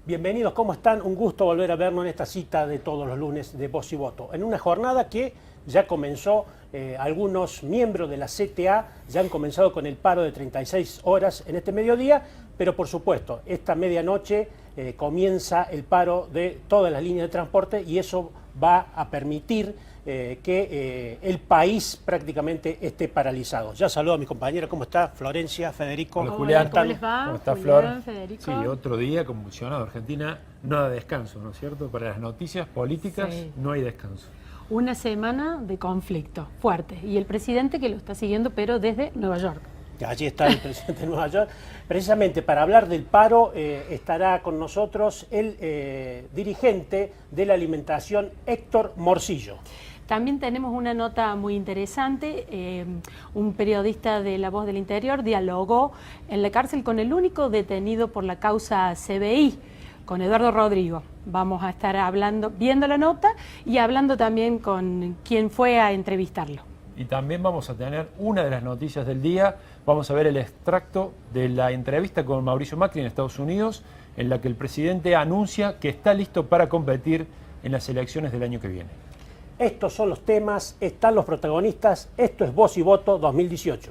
Bienvenidos, ¿cómo están? Un gusto volver a vernos en esta cita de todos los lunes de Voz y Voto. En una jornada que ya comenzó, algunos miembros de la CTA ya han comenzado con el paro de 36 horas en este mediodía, pero por supuesto, esta medianoche comienza el paro de todas las líneas de transporte y eso va a permitir que el país prácticamente esté paralizado. Ya saludo a mis compañeros, ¿cómo está? Florencia, Federico. Hola, Julián. ¿Cómo les va? ¿Cómo está, Julián, Flor? Federico. Sí, otro día convulsionado. Argentina no da descanso, ¿no es cierto? Para las noticias políticas Sí. no hay descanso. Una semana de conflicto fuerte y el presidente que lo está siguiendo, pero desde Nueva York. Allí está el presidente de Nueva York. Precisamente para hablar del paro estará con nosotros el dirigente de la alimentación, Héctor Morcillo. También tenemos una nota muy interesante. Un periodista de La Voz del Interior dialogó en la cárcel con el único detenido por la causa CBI, con Eduardo Rodrigo. Vamos a estar hablando, viendo la nota y hablando también con quien fue a entrevistarlo. Y también vamos a tener una de las noticias del día. Vamos a ver el extracto de la entrevista con Mauricio Macri en Estados Unidos, en la que el presidente anuncia que está listo para competir en las elecciones del año que viene. Estos son los temas, están los protagonistas. Esto es Voz y Voto 2018.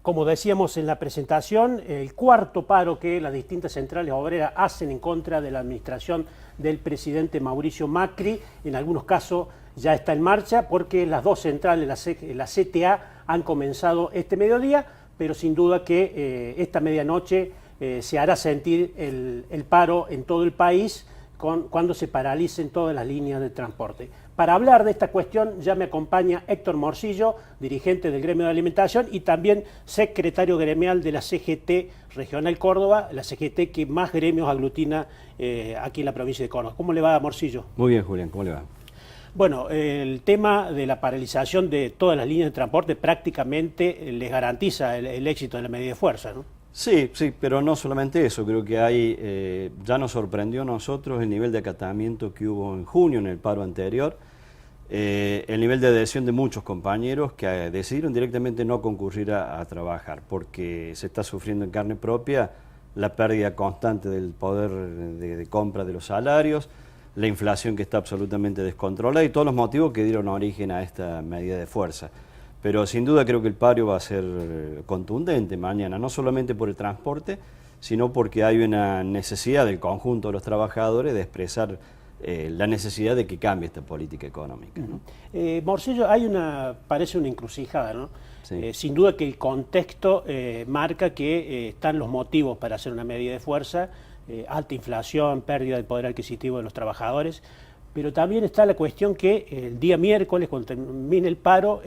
Como decíamos en la presentación, el cuarto paro que las distintas centrales obreras hacen en contra de la administración del presidente Mauricio Macri, en algunos casos ya está en marcha porque las dos centrales, la CTA, han comenzado este mediodía, pero sin duda que esta medianoche se hará sentir el paro en todo el país cuando se paralicen todas las líneas de transporte. Para hablar de esta cuestión ya me acompaña Héctor Morcillo, dirigente del gremio de alimentación y también secretario gremial de la CGT Regional Córdoba, la CGT que más gremios aglutina aquí en la provincia de Córdoba. ¿Cómo le va, Morcillo? Muy bien, Julián, ¿cómo le va? Bueno, el tema de la paralización de todas las líneas de transporte prácticamente les garantiza el éxito de la medida de fuerza, ¿no? Sí, pero no solamente eso, creo que hay, ya nos sorprendió a nosotros el nivel de acatamiento que hubo en junio en el paro anterior, el nivel de adhesión de muchos compañeros que decidieron directamente no concurrir a trabajar porque se está sufriendo en carne propia la pérdida constante del poder de compra de los salarios, la inflación que está absolutamente descontrolada y todos los motivos que dieron origen a esta medida de fuerza. Pero sin duda creo que el paro va a ser contundente mañana, no solamente por el transporte, sino porque hay una necesidad del conjunto de los trabajadores de expresar la necesidad de que cambie esta política económica, ¿no? Morcillo, parece una encrucijada, ¿no? Sí. Sin duda que el contexto marca que están los motivos para hacer una medida de fuerza, alta inflación, pérdida del poder adquisitivo de los trabajadores, pero también está la cuestión que el día miércoles, cuando termine el paro,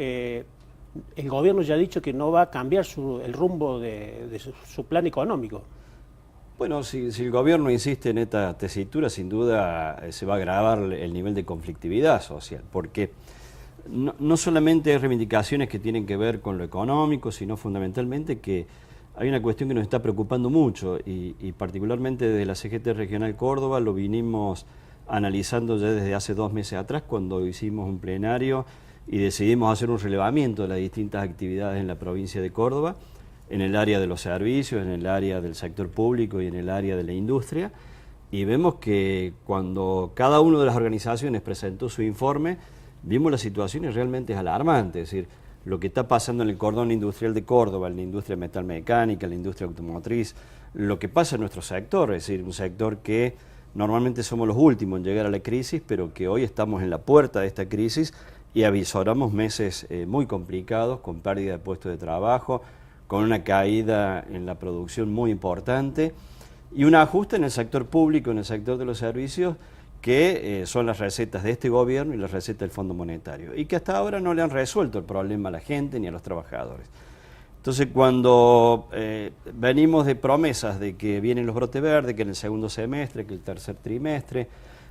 el gobierno ya ha dicho que no va a cambiar el rumbo de su plan económico. Bueno, si el gobierno insiste en esta tesitura, sin duda se va a agravar el nivel de conflictividad social, porque no solamente hay reivindicaciones que tienen que ver con lo económico, sino fundamentalmente que hay una cuestión que nos está preocupando mucho y particularmente desde la CGT Regional Córdoba lo vinimos analizando ya desde hace 2 meses atrás cuando hicimos un plenario y decidimos hacer un relevamiento de las distintas actividades en la provincia de Córdoba, en el área de los servicios, en el área del sector público y en el área de la industria, y vemos que cuando cada una de las organizaciones presentó su informe, vimos las situaciones realmente alarmantes, es decir, lo que está pasando en el cordón industrial de Córdoba, en la industria metalmecánica, en la industria automotriz, lo que pasa en nuestro sector, es decir, un sector que normalmente somos los últimos en llegar a la crisis, pero que hoy estamos en la puerta de esta crisis y avisoramos meses muy complicados, con pérdida de puestos de trabajo, con una caída en la producción muy importante y un ajuste en el sector público, en el sector de los servicios, que son las recetas de este gobierno y las recetas del Fondo Monetario, y que hasta ahora no le han resuelto el problema a la gente ni a los trabajadores. Entonces, cuando venimos de promesas de que vienen los brotes verdes, que en el segundo semestre, que el tercer trimestre,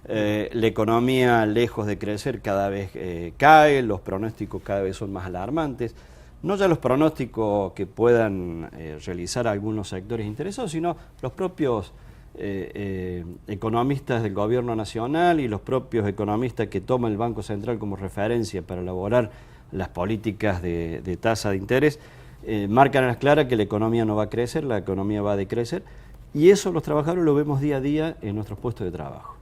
la economía, lejos de crecer, cada vez cae, los pronósticos cada vez son más alarmantes, no ya los pronósticos que puedan realizar algunos sectores interesados, sino los propios economistas del gobierno nacional y los propios economistas que toma el Banco Central como referencia para elaborar las políticas de tasa de interés, marcan a las claras que la economía no va a crecer, la economía va a decrecer, y eso los trabajadores lo vemos día a día en nuestros puestos de trabajo.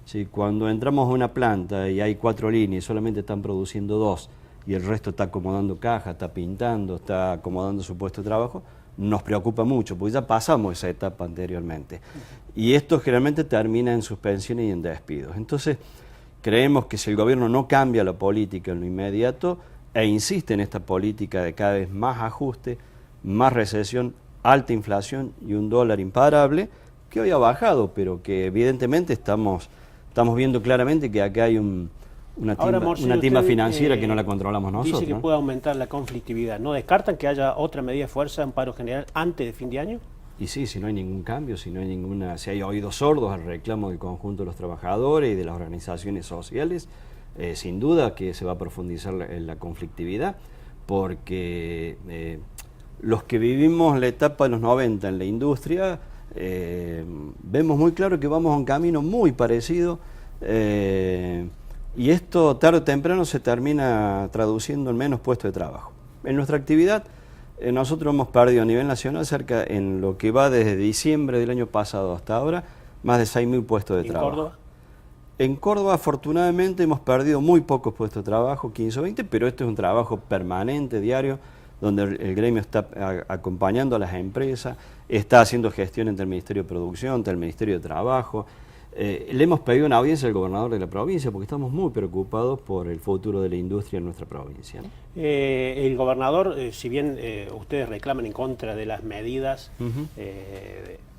Sí, cuando entramos a una planta y hay 4 líneas y solamente están produciendo 2 y el resto está acomodando caja, está pintando, está acomodando su puesto de trabajo, nos preocupa mucho, porque ya pasamos esa etapa anteriormente. Y esto generalmente termina en suspensiones y en despidos. Entonces, creemos que si el gobierno no cambia la política en lo inmediato e insiste en esta política de cada vez más ajuste, más recesión, alta inflación y un dólar imparable, que hoy ha bajado, pero que evidentemente estamos viendo claramente que acá hay una timba financiera que no la controlamos nosotros. Dice que puede aumentar la conflictividad. ¿No descartan que haya otra medida de fuerza, un paro general, antes de fin de año? Y sí, si no hay ningún cambio, si hay oídos sordos al reclamo del conjunto de los trabajadores y de las organizaciones sociales, sin duda que se va a profundizar la conflictividad, porque los que vivimos la etapa de los 90 en la industria, vemos muy claro que vamos a un camino muy parecido, y esto tarde o temprano se termina traduciendo en menos puestos de trabajo. En nuestra actividad, nosotros hemos perdido a nivel nacional en lo que va desde diciembre del año pasado hasta ahora, más de 6.000 puestos de trabajo. ¿En Córdoba? En Córdoba, afortunadamente, hemos perdido muy pocos puestos de trabajo, 15 o 20, pero esto es un trabajo permanente, diario, donde el gremio está acompañando a las empresas, está haciendo gestión entre el Ministerio de Producción, entre el Ministerio de Trabajo. Le hemos pedido una audiencia al gobernador de la provincia porque estamos muy preocupados por el futuro de la industria en nuestra provincia, ¿no? El gobernador, si bien ustedes reclaman en contra de las medidas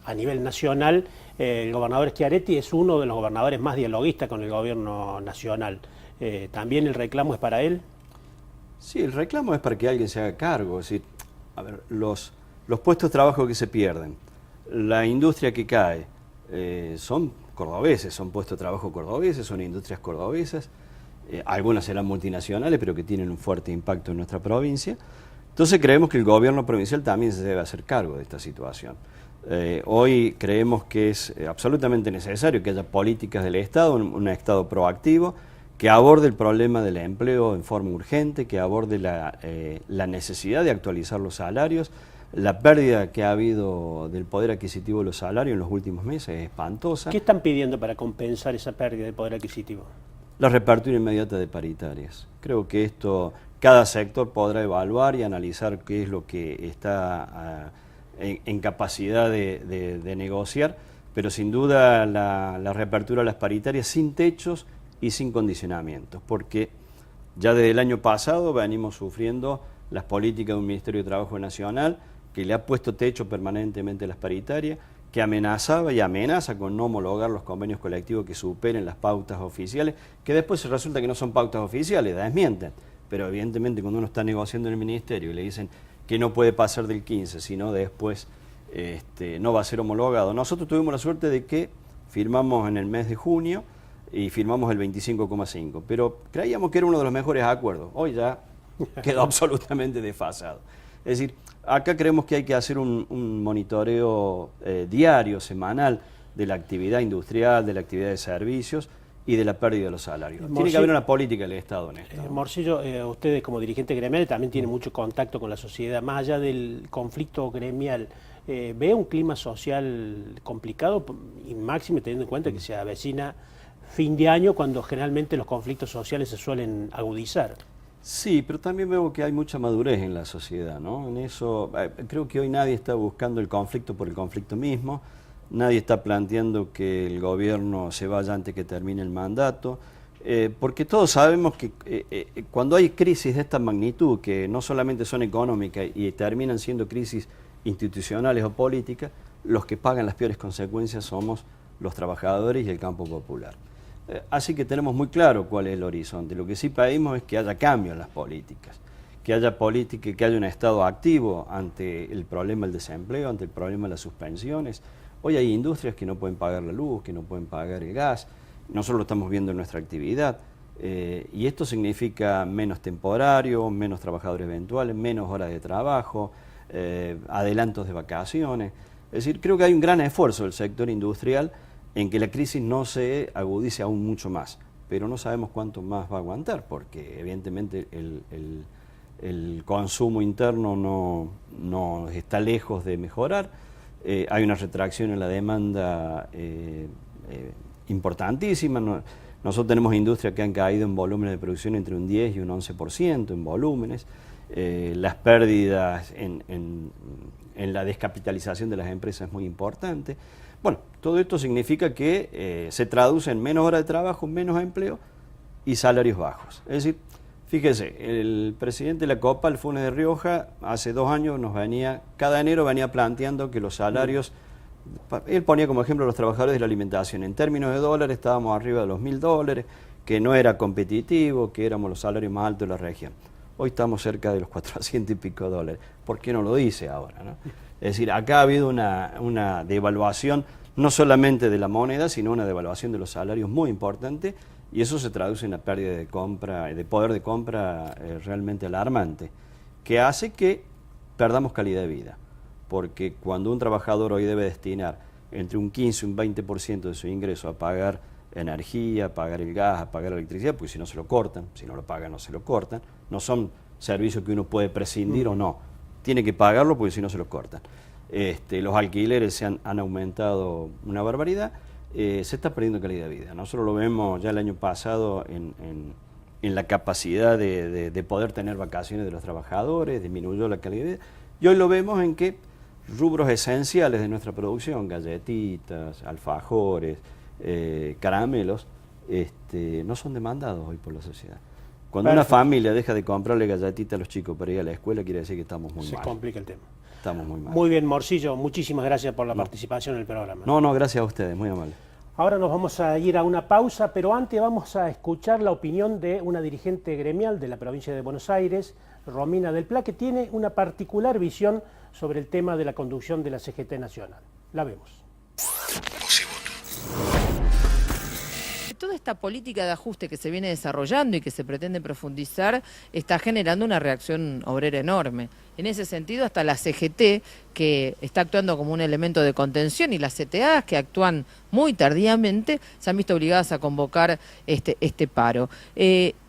a nivel nacional, el gobernador Schiaretti es uno de los gobernadores más dialoguistas con el gobierno nacional. ¿También el reclamo es para él? Sí, el reclamo es para que alguien se haga cargo. Es decir, a ver, los puestos de trabajo que se pierden, la industria que cae, son cordobeses, son puestos de trabajo cordobeses, son industrias cordobesas, algunas serán multinacionales, pero que tienen un fuerte impacto en nuestra provincia. Entonces creemos que el gobierno provincial también se debe hacer cargo de esta situación. Hoy creemos que es absolutamente necesario que haya políticas del Estado, un Estado proactivo, que aborde el problema del empleo en forma urgente, que aborde la necesidad de actualizar los salarios. La pérdida que ha habido del poder adquisitivo de los salarios en los últimos meses es espantosa. ¿Qué están pidiendo para compensar esa pérdida de poder adquisitivo? La reapertura inmediata de paritarias. Creo que esto cada sector podrá evaluar y analizar qué es lo que está en capacidad de negociar, pero sin duda la reapertura de las paritarias sin techos y sin condicionamientos, porque ya desde el año pasado venimos sufriendo las políticas de un Ministerio de Trabajo Nacional que le ha puesto techo permanentemente a las paritarias, que amenazaba y amenaza con no homologar los convenios colectivos que superen las pautas oficiales, que después resulta que no son pautas oficiales, desmienten. Pero evidentemente cuando uno está negociando en el Ministerio y le dicen que no puede pasar del 15, sino después no va a ser homologado. Nosotros tuvimos la suerte de que firmamos en el mes de junio y firmamos el 25,5, pero creíamos que era uno de los mejores acuerdos. Hoy ya quedó absolutamente desfasado. Es decir, acá creemos que hay que hacer un monitoreo diario, semanal, de la actividad industrial, de la actividad de servicios y de la pérdida de los salarios. Tiene que haber una política del Estado en esto. Morcillo, ustedes como dirigente gremial también tienen mucho contacto con la sociedad. Más allá del conflicto gremial, ¿ve un clima social complicado? Y máximo teniendo en cuenta que se avecina fin de año cuando generalmente los conflictos sociales se suelen agudizar. Sí, pero también veo que hay mucha madurez en la sociedad, ¿no? En eso creo que hoy nadie está buscando el conflicto por el conflicto mismo, nadie está planteando que el gobierno se vaya antes que termine el mandato, porque todos sabemos que cuando hay crisis de esta magnitud, que no solamente son económicas y terminan siendo crisis institucionales o políticas, los que pagan las peores consecuencias somos los trabajadores y el campo popular. Así que tenemos muy claro cuál es el horizonte. Lo que sí pedimos es que haya cambio en las políticas, que haya política, que haya un Estado activo ante el problema del desempleo, ante el problema de las suspensiones. Hoy hay industrias que no pueden pagar la luz, que no pueden pagar el gas. Nosotros lo estamos viendo en nuestra actividad. Y esto significa menos temporario, menos trabajadores eventuales, menos horas de trabajo, adelantos de vacaciones. Es decir, creo que hay un gran esfuerzo del sector industrial en que la crisis no se agudice aún mucho más, pero no sabemos cuánto más va a aguantar, porque evidentemente el consumo interno no está lejos de mejorar. Hay una retracción en la demanda importantísima. Nosotros tenemos industrias que han caído en volúmenes de producción entre un 10 y un 11% en volúmenes. Las pérdidas en la descapitalización de las empresas es muy importante. Bueno, todo esto significa que se traduce en menos horas de trabajo, menos empleo y salarios bajos. Es decir, fíjese, el presidente de la Copa, el Funes de Rioja, hace 2 años cada enero venía planteando que los salarios, él ponía como ejemplo a los trabajadores de la alimentación, en términos de dólares estábamos arriba de los $1.000, que no era competitivo, que éramos los salarios más altos de la región. Hoy estamos cerca de los 400 y pico dólares. ¿Por qué no lo dice ahora, no? Es decir, acá ha habido una devaluación no solamente de la moneda, sino una devaluación de los salarios muy importante, y eso se traduce en una pérdida de compra, de poder de compra realmente alarmante, que hace que perdamos calidad de vida. Porque cuando un trabajador hoy debe destinar entre un 15 y un 20% de su ingreso a pagar energía, a pagar el gas, a pagar la electricidad, porque si no se lo cortan, si no lo pagan no se lo cortan, no son servicios que uno puede prescindir o no, tiene que pagarlo porque si no se lo cortan. Los alquileres se han aumentado una barbaridad, se está perdiendo calidad de vida. Nosotros lo vemos ya el año pasado en la capacidad de poder tener vacaciones de los trabajadores, disminuyó la calidad de vida, y hoy lo vemos en que rubros esenciales de nuestra producción, galletitas, alfajores, caramelos, no son demandados hoy por la sociedad. Cuando una familia deja de comprarle galletitas a los chicos para ir a la escuela, quiere decir que estamos muy mal. Se complica el tema. Estamos muy mal. Muy bien, Morcillo, muchísimas gracias por la participación en el programa. No, gracias a ustedes, muy amable. Ahora nos vamos a ir a una pausa, pero antes vamos a escuchar la opinión de una dirigente gremial de la provincia de Buenos Aires, Romina del Pla, que tiene una particular visión sobre el tema de la conducción de la CGT Nacional. La vemos. Toda esta política de ajuste que se viene desarrollando y que se pretende profundizar está generando una reacción obrera enorme. En ese sentido, hasta la CGT, que está actuando como un elemento de contención, y las CTA, que actúan muy tardíamente, se han visto obligadas a convocar este paro.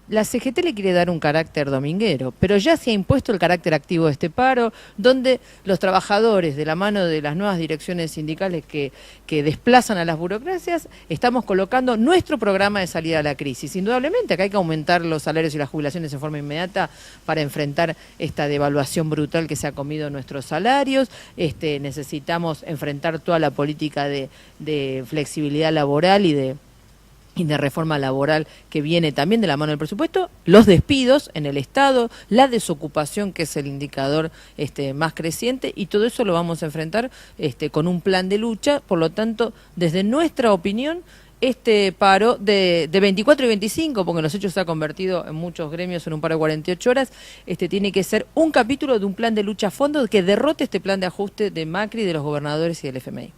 La CGT le quiere dar un carácter dominguero, pero ya se ha impuesto el carácter activo de este paro, donde los trabajadores, de la mano de las nuevas direcciones sindicales que desplazan a las burocracias, estamos colocando nuestro programa de salida a la crisis. Indudablemente, acá hay que aumentar los salarios y las jubilaciones en forma inmediata para enfrentar esta devaluación brutal que se ha comido nuestros salarios. Necesitamos enfrentar toda la política de flexibilidad laboral y de reforma laboral que viene también de la mano del presupuesto, los despidos en el Estado, la desocupación, que es el indicador más creciente, y todo eso lo vamos a enfrentar con un plan de lucha. Por lo tanto, desde nuestra opinión, este paro de 24 y 25, porque en los hechos se ha convertido en muchos gremios en un paro de 48 horas, tiene que ser un capítulo de un plan de lucha a fondo que derrote este plan de ajuste de Macri, de los gobernadores y del FMI.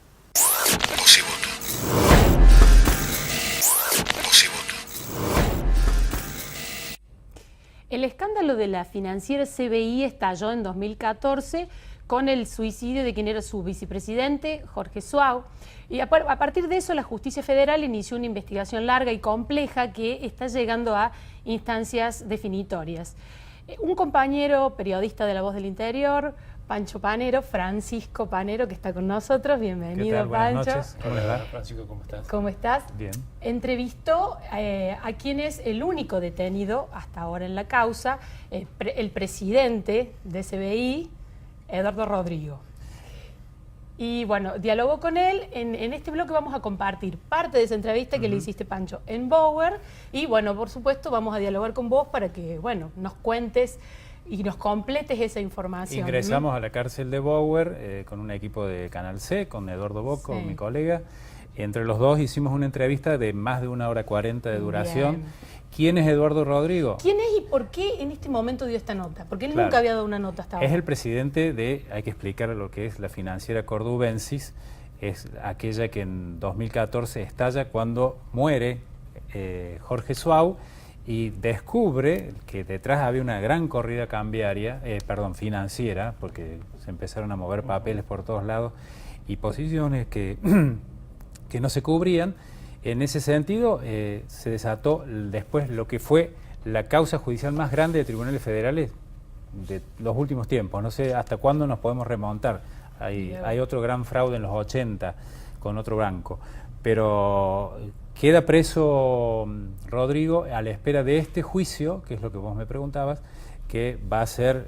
El escándalo de la financiera CBI estalló en 2014 con el suicidio de quien era su vicepresidente, Jorge Suau. Y a partir de eso, la Justicia Federal inició una investigación larga y compleja que está llegando a instancias definitorias. Un compañero periodista de La Voz del Interior, Pancho Panero, Francisco Panero, que está con nosotros. Bienvenido, ¿Qué tal? Buenas Pancho. noches. Hola, Francisco, ¿cómo estás? ¿Cómo estás? Bien. Entrevistó a quien es el único detenido hasta ahora en la causa, el presidente de CBI, Eduardo Rodrigo. Y bueno, dialogó con él. En este bloque vamos a compartir parte de esa entrevista que le hiciste, Pancho, en Bower. Y bueno, por supuesto, vamos a dialogar con vos para que, bueno, nos cuentes y nos completes esa información. Ingresamos a la cárcel de Bower con un equipo de Canal C, con Eduardo Bocco, mi colega, Entre los dos hicimos una entrevista de más de 1 hora 40 de duración. Bien. ¿Quién es Eduardo Rodrigo? ¿Quién es y por qué en este momento dio esta nota? Porque él Claro. nunca había dado una nota hasta ahora. Es el presidente de, hay que explicar lo que es la financiera Cordubensis, es aquella que en 2014 estalla cuando muere Jorge Suau y descubre que detrás había una gran corrida cambiaria, financiera, porque se empezaron a mover papeles por todos lados y posiciones que no se cubrían. En ese sentido, se desató después lo que fue la causa judicial más grande de tribunales federales de los últimos tiempos. No sé hasta cuándo nos podemos remontar. Hay otro gran fraude en los 80 con otro banco. Pero queda preso Rodrigo a la espera de este juicio, que es lo que vos me preguntabas, que va a ser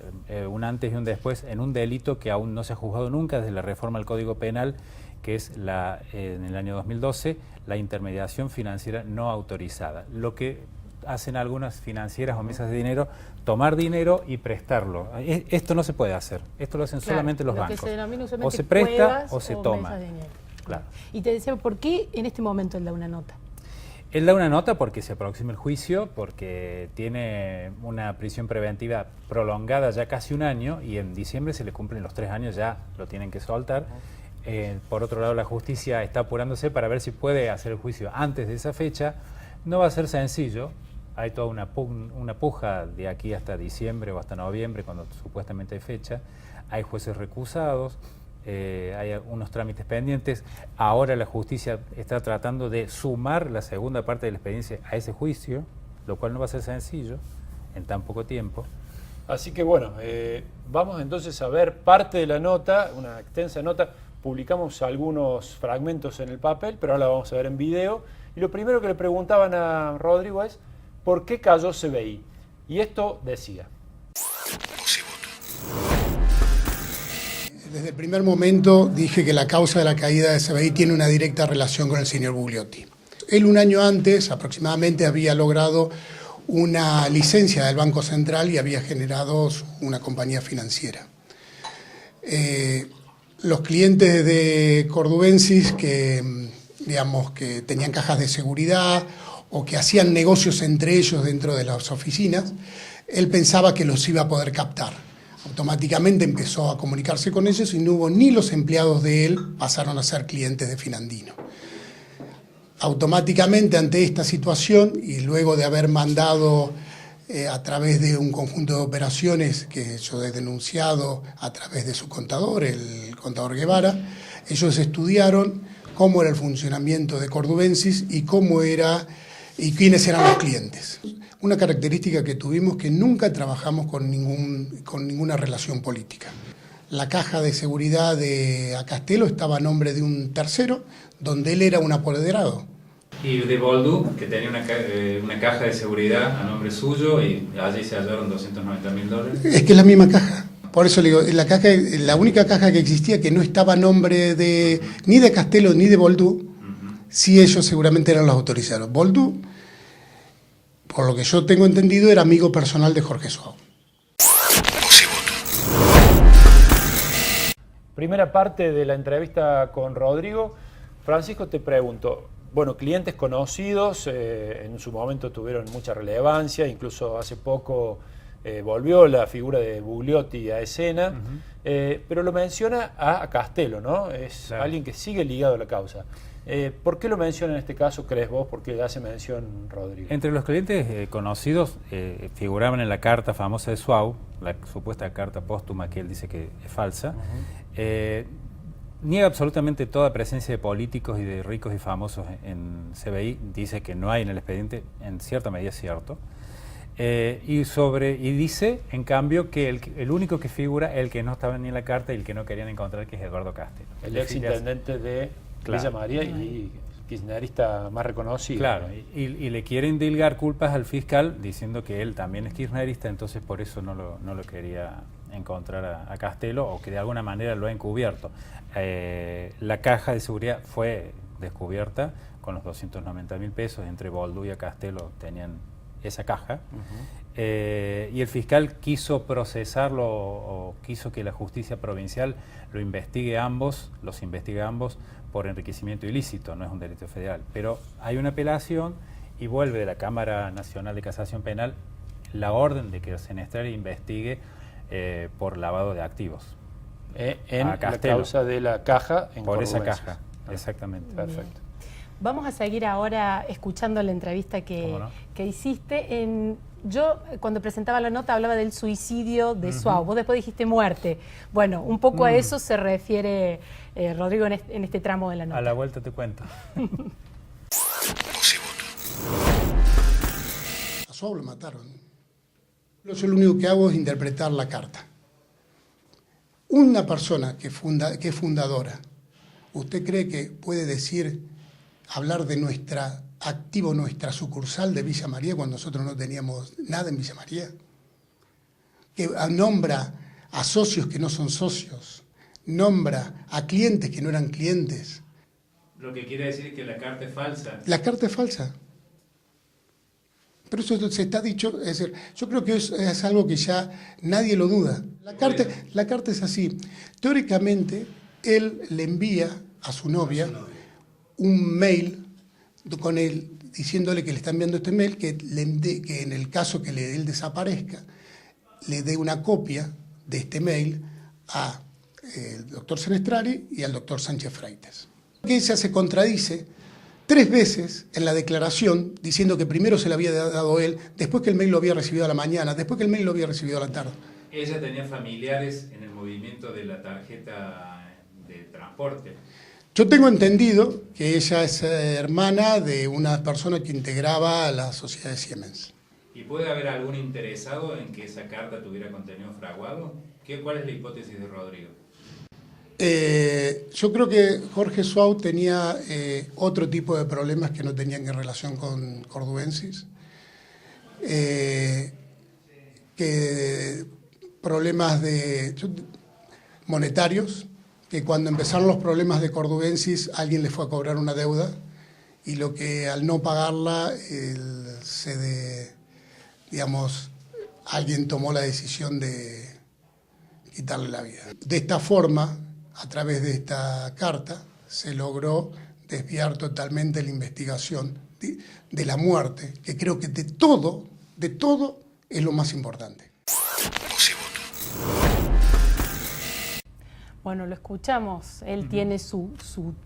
un antes y un después en un delito que aún no se ha juzgado nunca desde la reforma al Código Penal, que es en el año 2012, la intermediación financiera no autorizada. Lo que hacen algunas financieras o mesas de dinero, tomar dinero y prestarlo. Esto no se puede hacer, esto lo hacen solamente los bancos. Que se denomina usualmente o se presta cuevas o se toma. mesas de dinero. Claro. Y te decía, ¿por qué en este momento él da una nota? Él da una nota porque se aproxima el juicio, porque tiene una prisión preventiva prolongada ya casi 1 año y en diciembre se le cumplen los 3 años, ya lo tienen que soltar. Por otro lado, la justicia está apurándose para ver si puede hacer el juicio antes de esa fecha. No va a ser sencillo, hay toda una puja de aquí hasta diciembre o hasta noviembre, cuando supuestamente hay fecha. Hay jueces recusados, hay unos trámites pendientes. Ahora la justicia está tratando de sumar la segunda parte de la experiencia a ese juicio, lo cual no va a ser sencillo en tan poco tiempo. Así que bueno, vamos entonces a ver parte de la nota, una extensa nota. Publicamos algunos fragmentos en el papel, pero ahora la vamos a ver en video. Y lo primero que le preguntaban a Rodrigo es, ¿por qué cayó CBI? Y esto decía. Desde el primer momento dije que la causa de la caída de CBI tiene una directa relación con el señor Bugliotti. Él 1 año antes aproximadamente había logrado una licencia del Banco Central y había generado una compañía financiera. Los clientes de Cordubensis que tenían cajas de seguridad o que hacían negocios entre ellos dentro de las oficinas, él pensaba que los iba a poder captar. Automáticamente empezó a comunicarse con ellos y no hubo ni los empleados de él pasaron a ser clientes de Finandino. Automáticamente ante esta situación y luego de haber mandado a través de un conjunto de operaciones que yo he denunciado a través de su contador, el contador Guevara, ellos estudiaron cómo era el funcionamiento de Cordubensis y cómo era y quiénes eran los clientes. Una característica que tuvimos que nunca trabajamos con ninguna relación política. La caja de seguridad de Acastelo estaba a nombre de un tercero, donde él era un apoderado. Y de Boldú, que tenía una caja de seguridad a nombre suyo y allí se hallaron $290.000. Es que es la misma caja. Por eso le digo, la única caja que existía que no estaba a nombre ni de Castelo ni de Boldú, sí ellos seguramente eran los autorizados. Boldú, por lo que yo tengo entendido, era amigo personal de Jorge Suau. Primera parte de la entrevista con Rodrigo. Francisco, te pregunto, bueno, clientes conocidos, en su momento tuvieron mucha relevancia, incluso hace poco volvió la figura de Bugliotti a escena, pero lo menciona a Castelo, ¿no? Es claro. Alguien que sigue ligado a la causa. ¿Por qué lo menciona en este caso, crees vos? ¿Por qué hace mención Rodrigo? Entre los clientes conocidos figuraban en la carta famosa de Suau, la supuesta carta póstuma que él dice que es falsa. Niega absolutamente toda presencia de políticos y de ricos y famosos en CBI, dice que no hay en el expediente, en cierta medida es cierto. Y dice, en cambio, que el único que figura, el que no estaba ni en la carta y el que no querían encontrar, que es Eduardo Castelo. El ex intendente de Villa María y kirchnerista más reconocido. Claro, y le quiere indilgar culpas al fiscal diciendo que él también es kirchnerista, entonces por eso no lo quería encontrar a Castelo, o que de alguna manera lo ha encubierto. La caja de seguridad fue descubierta con los $290.000, entre Boldú y Castelo tenían esa caja, y el fiscal quiso procesarlo o quiso que la justicia provincial los investigue ambos por enriquecimiento ilícito, no es un delito federal. Pero hay una apelación y vuelve de la Cámara Nacional de Casación Penal la orden de que el Senestrari investigue por lavado de activos. En la causa de la caja en por esa Cordubensis. caja, exactamente. Perfecto. Vamos a seguir ahora escuchando la entrevista que hiciste. Yo, cuando presentaba la nota, hablaba del suicidio de Suau. Vos después dijiste muerte. Bueno, un poco a eso se refiere Rodrigo en este tramo de la nota. A la vuelta te cuento. A Suau lo mataron. Yo lo único que hago es interpretar la carta. Una persona que es fundadora, ¿usted cree que puede hablar de nuestra sucursal de Villa María cuando nosotros no teníamos nada en Villa María? Que nombra a socios que no son socios, nombra a clientes que no eran clientes. Lo que quiere decir que la carta es falsa. La carta es falsa. Pero eso se está dicho, es decir, yo creo que es algo que ya nadie lo duda. La carta es así. Teóricamente, él le envía a su novia un mail con él diciéndole que le está enviando este mail, que en el caso que él desaparezca, le dé una copia de este mail al doctor Senestrari y al doctor Sánchez Freites. Que ella se contradice 3 veces en la declaración, diciendo que primero se le había dado él, después que el mail lo había recibido a la mañana, después que el mail lo había recibido a la tarde. Ella tenía familiares en el movimiento de la tarjeta de transporte. Yo tengo entendido que ella es hermana de una persona que integraba la sociedad de Siemens. ¿Y puede haber algún interesado en que esa carta tuviera contenido fraguado? ¿Cuál es la hipótesis de Rodrigo? Yo creo que Jorge Suau tenía otro tipo de problemas que no tenían en relación con Cordubensis, que problemas monetarios, que cuando empezaron los problemas de Cordubensis alguien le fue a cobrar una deuda y lo que al no pagarla alguien tomó la decisión de quitarle la vida. De esta forma, a través de esta carta, se logró desviar totalmente la investigación de la muerte, que creo que de todo es lo más importante. Bueno, lo escuchamos. Él tiene su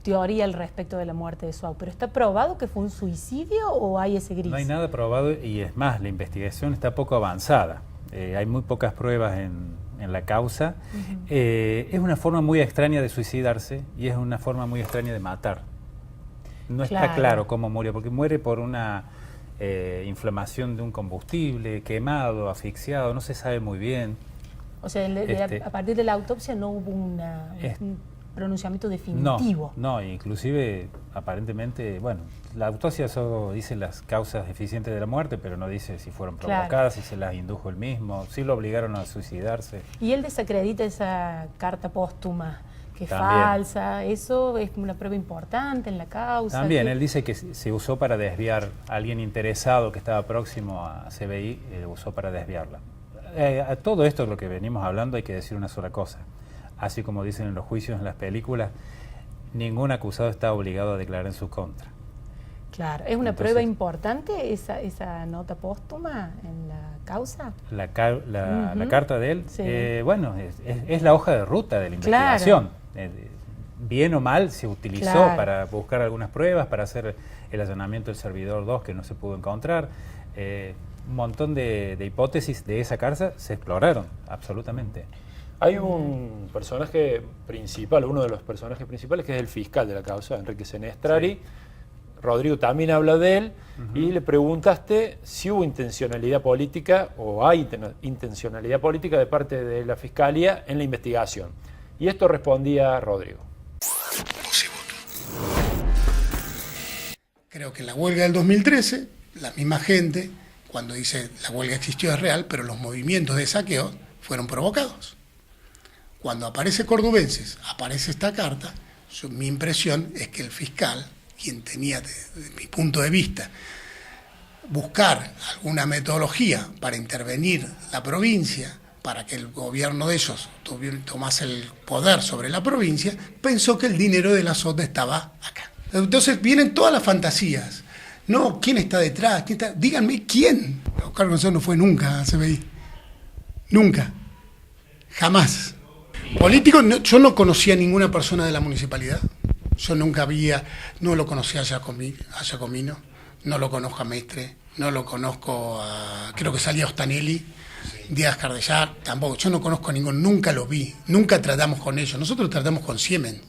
teoría al respecto de la muerte de Suau, pero ¿está probado que fue un suicidio o hay ese gris? No hay nada probado y es más, la investigación está poco avanzada. Hay muy pocas pruebas en la causa. Es una forma muy extraña de suicidarse y es una forma muy extraña de matar. No está claro cómo murió, porque muere por una inflamación de un combustible, quemado, asfixiado, no se sabe muy bien. O sea, a partir de la autopsia no hubo un pronunciamiento definitivo. No, inclusive aparentemente, bueno, la autopsia solo dice las causas eficientes de la muerte, pero no dice si fueron provocadas, si se las indujo él mismo, si lo obligaron a suicidarse. Y él desacredita esa carta póstuma, que es falsa. Eso es una prueba importante en la causa. También, él dice que se usó para desviar a alguien interesado que estaba próximo a CBI, usó para desviarla. A todo esto es lo que venimos hablando, hay que decir una sola cosa. Así como dicen en los juicios, en las películas, ningún acusado está obligado a declarar en su contra. Claro, ¿es una prueba importante esa nota póstuma en la causa? La carta de él, bueno, es la hoja de ruta de la investigación. Bien o mal se utilizó para buscar algunas pruebas, para hacer el allanamiento del servidor 2 que no se pudo encontrar. Un montón de hipótesis de esa causa se exploraron, absolutamente. Hay un personaje principal, uno de los personajes principales, que es el fiscal de la causa, Enrique Senestrari. Sí. Rodrigo también habla de él y le preguntaste si hubo intencionalidad política o hay intencionalidad política de parte de la Fiscalía en la investigación. Y esto respondía Rodrigo. Creo que en la huelga del 2013, la misma gente, cuando dice la huelga existió es real, pero los movimientos de saqueo fueron provocados. Cuando aparece Cordubensis, aparece esta carta, mi impresión es que el fiscal, quien tenía, desde mi punto de vista, buscar alguna metodología para intervenir la provincia, para que el gobierno de ellos tomase el poder sobre la provincia, pensó que el dinero de la SOT estaba acá. Entonces vienen todas las fantasías. No, ¿quién está detrás? Díganme quién. Oscar González no fue nunca a CBI. Nunca. Jamás. Político, yo no conocía a ninguna persona de la municipalidad. Yo nunca no lo conocía a Giacomino, no lo conozco a Mestre, no lo conozco a, creo que salía Ostanelli, Díaz Cardellar, tampoco. Yo no conozco a ninguno, nunca lo vi, nunca tratamos con ellos. Nosotros tratamos con Siemens.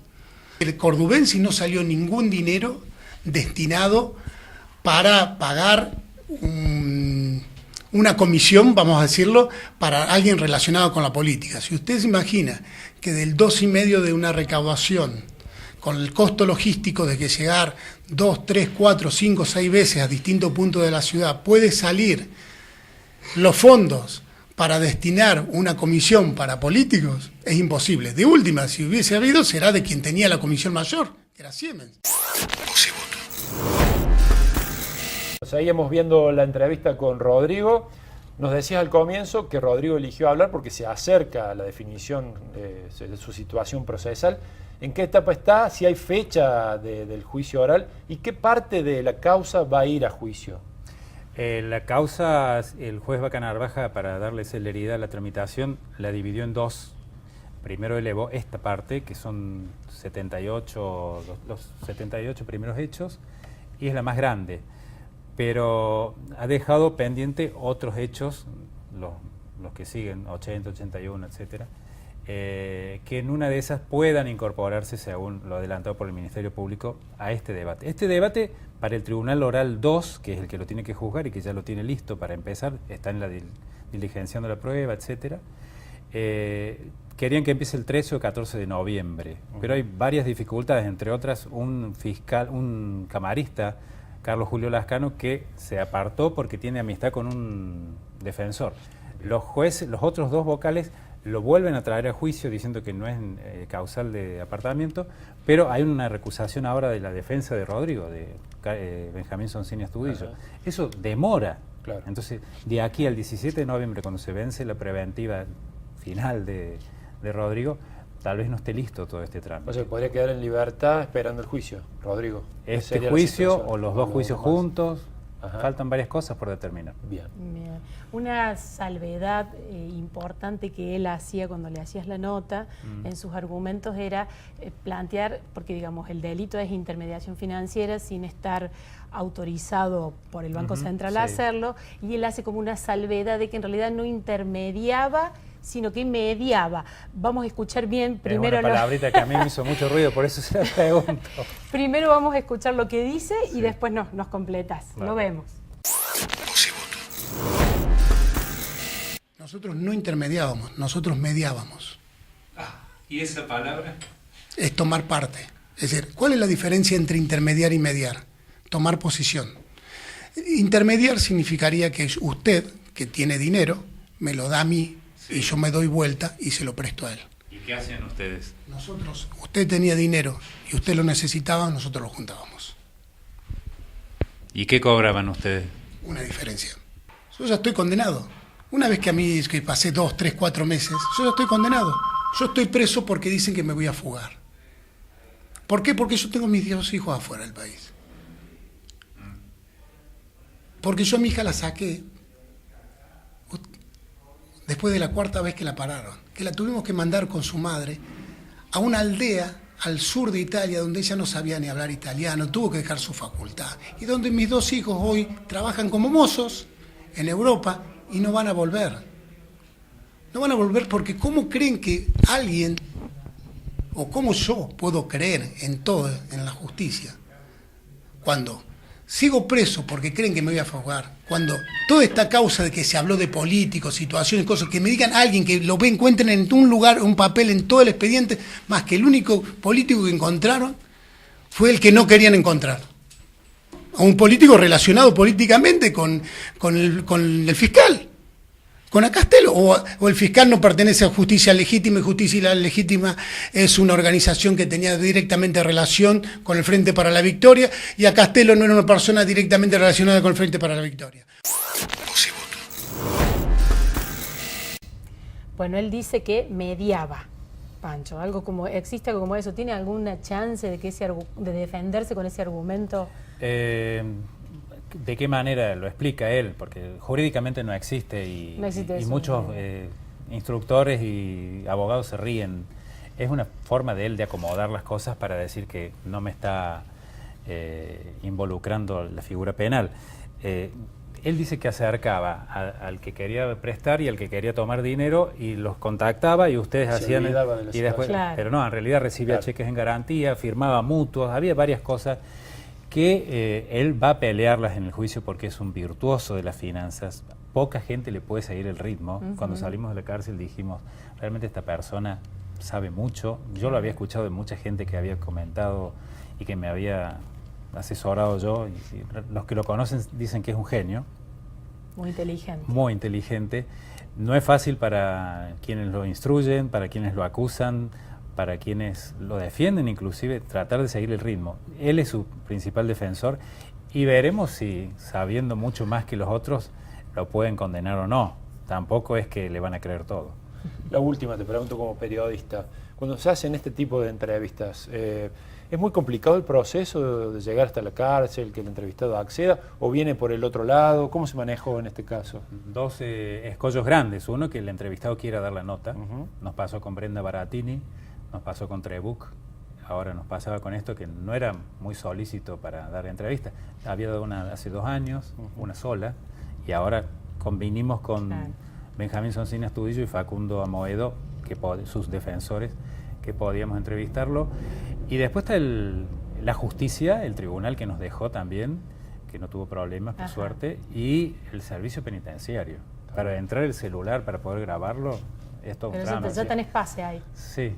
El Cordubensis no salió ningún dinero destinado para pagar una comisión, vamos a decirlo, para alguien relacionado con la política. Si usted se imagina que del 2,5 de una recaudación, con el costo logístico de que llegar 2, 3, 4, 5, 6 veces a distintos puntos de la ciudad, puede salir los fondos para destinar una comisión para políticos, es imposible. De última, si hubiese habido, será de quien tenía la comisión mayor, que era Siemens. Seguíamos viendo la entrevista con Rodrigo. Nos decías al comienzo que Rodrigo eligió hablar porque se acerca a la definición de su situación procesal. ¿En qué etapa está? Si hay fecha del juicio oral y qué parte de la causa va a ir a juicio. La causa, el juez Vaca Narvaja, para darle celeridad a la tramitación, la dividió en dos. Primero elevó esta parte, que son 78, los 78 primeros hechos, y es la más grande. Pero ha dejado pendiente otros hechos, los que siguen, 80, 81, etcétera, que en una de esas puedan incorporarse, según lo adelantado por el Ministerio Público, a este debate. Este debate, para el Tribunal Oral 2, que es el que lo tiene que juzgar y que ya lo tiene listo para empezar, está en la diligenciando la prueba, etcétera, querían que empiece el 13 o 14 de noviembre, pero hay varias dificultades, entre otras un camarista, Carlos Julio Lascano, que se apartó porque tiene amistad con un defensor. Los jueces, los otros dos vocales, lo vuelven a traer a juicio diciendo que no es causal de apartamiento, pero hay una recusación ahora de la defensa de Rodrigo, de Benjamín Soncini Astudillo. Eso demora. Claro. Entonces, de aquí al 17 de noviembre, cuando se vence la preventiva final de Rodrigo, tal vez no esté listo todo este trámite. O sea, podría quedar en libertad esperando el juicio, Rodrigo. Este juicio o los dos juicios juntos. Ajá. Faltan varias cosas por determinar. Bien. Una salvedad importante que él hacía cuando le hacías la nota en sus argumentos era plantear, porque digamos el delito es intermediación financiera sin estar autorizado por el Banco Central a hacerlo, y él hace como una salvedad de que en realidad no intermediaba, sino que mediaba. Vamos a escuchar bien primero... Es una palabrita que a mí me hizo mucho ruido, por eso se la pregunto. Primero vamos a escuchar lo que dice y después nos completás. Vale. Lo vemos. Nosotros no intermediábamos, nosotros mediábamos. ¿Y esa palabra? Es tomar parte. Es decir, ¿cuál es la diferencia entre intermediar y mediar? Tomar posición. Intermediar significaría que usted, que tiene dinero, me lo da a mí, y yo me doy vuelta y se lo presto a él. ¿Y qué hacían ustedes? Nosotros, usted tenía dinero y usted lo necesitaba, nosotros lo juntábamos. ¿Y qué cobraban ustedes? Una diferencia. Yo ya estoy condenado. Una vez que a mí que pasé 2, 3, 4 meses, yo ya estoy condenado. Yo estoy preso porque dicen que me voy a fugar. ¿Por qué? Porque yo tengo mis 2 hijos afuera del país. Porque yo a mi hija la saqué después de la 4ª vez que la pararon, que la tuvimos que mandar con su madre a una aldea al sur de Italia donde ella no sabía ni hablar italiano, tuvo que dejar su facultad, y donde mis 2 hijos hoy trabajan como mozos en Europa y no van a volver. No van a volver porque ¿cómo creen que alguien, o cómo yo puedo creer en todo, en la justicia, cuando sigo preso porque creen que me voy a fugar, cuando toda esta causa de que se habló de políticos, situaciones, cosas, que me digan alguien que lo encuentren en un lugar, un papel en todo el expediente, más que el único político que encontraron fue el que no querían encontrar. A un político relacionado políticamente con el fiscal. con Acastel, o el fiscal no pertenece a Justicia Legítima, y Justicia Legítima es una organización que tenía directamente relación con el Frente para la Victoria, y Acastel no era una persona directamente relacionada con el Frente para la Victoria. Bueno, él dice que mediaba, Pancho, existe algo como eso. ¿Tiene alguna chance de de defenderse con ese argumento? ¿De qué manera lo explica él? Porque jurídicamente no existe y muchos instructores y abogados se ríen. Es una forma de él de acomodar las cosas para decir que no me está involucrando la figura penal. Él dice que acercaba al que quería prestar y al que quería tomar dinero y los contactaba y ustedes hacían... Y después, claro. Pero no, en realidad recibía cheques en garantía, firmaba mutuos, había varias cosas que él va a pelearlas en el juicio porque es un virtuoso de las finanzas. Poca gente le puede seguir el ritmo. Cuando salimos de la cárcel dijimos, realmente esta persona sabe mucho. Yo lo había escuchado de mucha gente que había comentado y que me había asesorado yo. Y los que lo conocen dicen que es un genio. Muy inteligente. Muy inteligente. No es fácil para quienes lo instruyen, para quienes lo acusan, para quienes lo defienden, inclusive tratar de seguir el ritmo. Él es su principal defensor y veremos si, sabiendo mucho más que los otros, lo pueden condenar o no. Tampoco es que le van a creer todo. La última, te pregunto como periodista, cuando se hacen este tipo de entrevistas, ¿es muy complicado el proceso de llegar hasta la cárcel, que el entrevistado acceda, o viene por el otro lado? ¿Cómo se manejó en este caso? Dos escollos grandes. Uno, que el entrevistado quiera dar la nota. Nos pasó con Brenda Baratini, nos pasó con Trebuch, ahora nos pasaba con esto, que no era muy solícito para dar entrevistas. Había dado una hace 2 años, una sola, y ahora convinimos con Benjamín Sonsini Astudillo y Facundo Amoedo, sus defensores, que podíamos entrevistarlo. Y después está la justicia, el tribunal que nos dejó también, que no tuvo problemas, por suerte, y el servicio penitenciario. Para entrar el celular, para poder grabarlo, esto ya tenés pase ahí. Sí,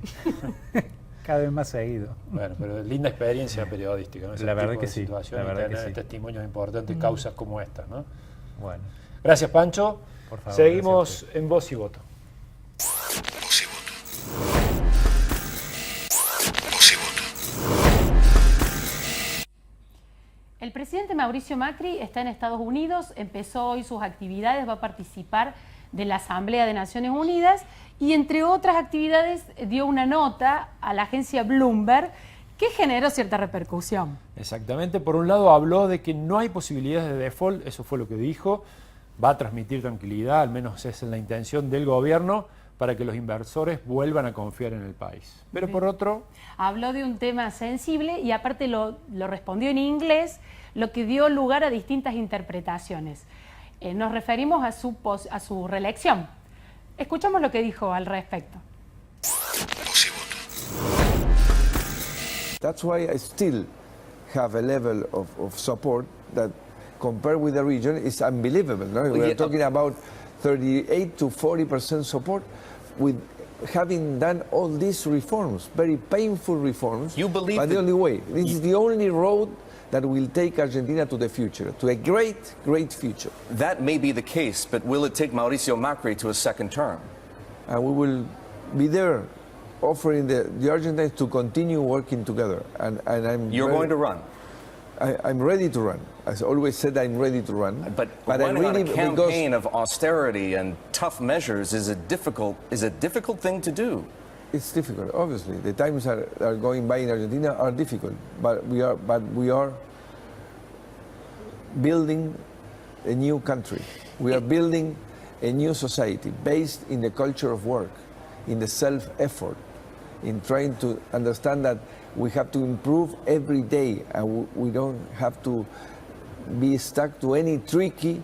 cada vez más seguido. Bueno, pero linda experiencia periodística, ¿no? La verdad que sí. La verdad que sí. Testimonios importantes, causas como esta, ¿no? Bueno. Gracias, Pancho. Por favor, seguimos en Voz y Voto. El presidente Mauricio Macri está en Estados Unidos, empezó hoy sus actividades, va a participar de la Asamblea de Naciones Unidas y, entre otras actividades, dio una nota a la agencia Bloomberg que generó cierta repercusión. Exactamente. Por un lado habló de que no hay posibilidades de default, eso fue lo que dijo, va a transmitir tranquilidad, al menos esa es la intención del gobierno, para que los inversores vuelvan a confiar en el país. Pero por otro... Habló de un tema sensible y aparte lo respondió en inglés, lo que dio lugar a distintas interpretaciones. Nos referimos a su reelección. Escuchamos lo que dijo al respecto. That's why I still have a level of support that, compared with the region, is unbelievable. No? We are talking about 38 to 40% support with having done all these reforms, very painful reforms. You believe but the only way. This is the only road that will take Argentina to the future, to a great, great future. That may be the case, but will it take Mauricio Macri to a second term? And we will be there offering the Argentines to continue working together. And You're going to run? I'm ready to run. As I always said, I'm ready to run. But running on a campaign of austerity and tough measures is a difficult thing to do. It's difficult, obviously. The times are going by in Argentina are difficult, but we are building a new country. We are building a new society based in the culture of work, in the self-effort, in trying to understand that we have to improve every day, and we don't have to be stuck to any tricky